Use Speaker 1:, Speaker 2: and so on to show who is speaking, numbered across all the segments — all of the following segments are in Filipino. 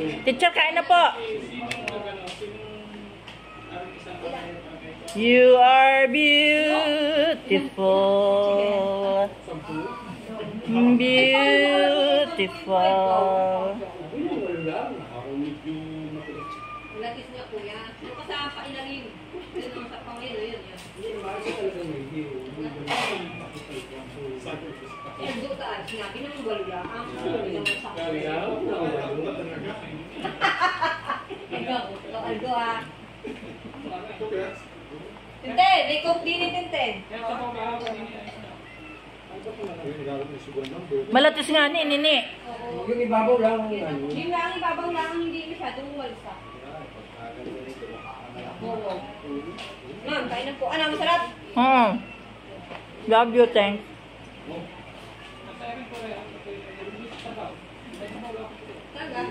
Speaker 1: Teacher, kain na po. You are beautiful. Beautiful.
Speaker 2: Latis niya kuya. Ano pa sa pailalim? Yun ang sa pangil. Yun. Aldo taas. Sinabi ng wala. Ang huli naman sa Aldo ah. Tinte, may cook din ni Tinte.
Speaker 1: Malatis nga ni, nini.
Speaker 3: Yung ibabaw lang.
Speaker 2: Yung lang ibabaw lang, hindi masyadong walsa. Ma'am, kain na po. Ano, masarap?
Speaker 1: Love you, thanks.
Speaker 2: Taga?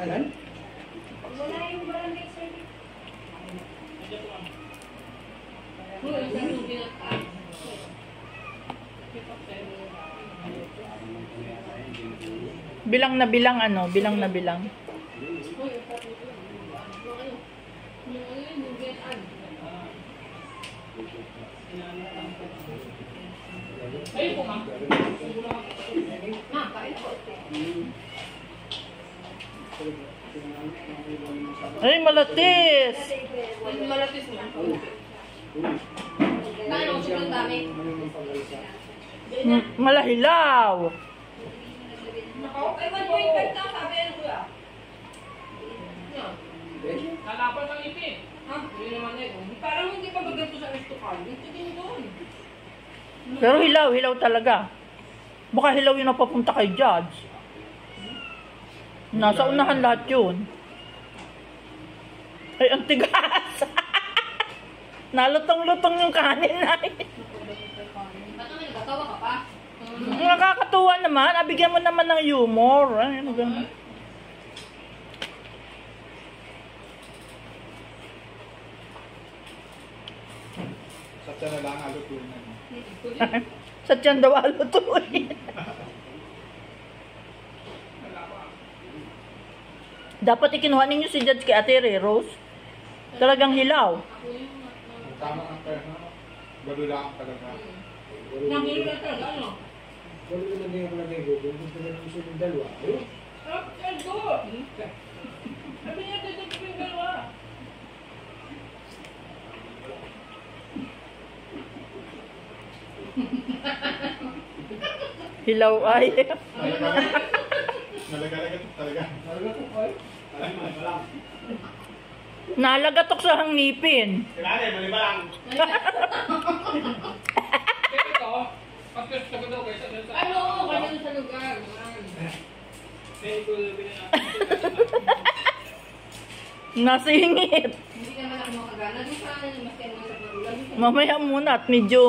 Speaker 3: Alan?
Speaker 2: Wala yung barangay service. Isang yung pinaka.
Speaker 1: Bilang na bilang ano, bilang na bilang.
Speaker 2: Ayun po, ma'am. Ma'am, kain po.
Speaker 1: Ay, malatis!
Speaker 2: Malatis mo. Paano? Sobrang dami.
Speaker 1: Malahilaw!
Speaker 2: Ay, 1.5 lang sabi ano kuya?
Speaker 4: Lalapan ng ipin.
Speaker 2: Ha? Hindi naman eh. Parang hindi pa baganto sa Aristocal. Dito din doon.
Speaker 1: Pero hilaw talaga. Baka hilaw yung napapunta kay Judge. Nasa unahan lahat yun. Ay, ang tigas! Nalutong-lutong yung kanin na
Speaker 2: Ba't naman nagkatawa ka pa?
Speaker 1: Nakakatuwa naman. Abigyan mo naman ng humor. Ay, ano ganun.
Speaker 3: Sa tiyan na lang alutuin.
Speaker 1: Sa tiyan daw alutuin. Dapat ikinuha ninyo si Judge kay Ate Rose. Talagang hilaw.
Speaker 3: Tama ang pera. Balula ang talaga.
Speaker 2: Nangilo ka talaga, ano?
Speaker 3: Wala na lang yung nagay go. Gusto na lang yung dalawa.
Speaker 4: Aldo! Sabi niya, dito ko yung dalawa.
Speaker 1: Hilaw ay.
Speaker 3: Nalagalagat talaga. Nalagatok ay.
Speaker 1: Nalagatok sa hangipin.
Speaker 3: Kinali, mali ba lang?
Speaker 4: Kaya ito, pagkasta ko daw kayo sa
Speaker 2: Ano? Ganyan sa lugar.
Speaker 1: Nasingit.
Speaker 2: Hindi naman ako makagana. Doon sa akin, mas kaya naman sa magulang.
Speaker 1: Mamaya muna at medyo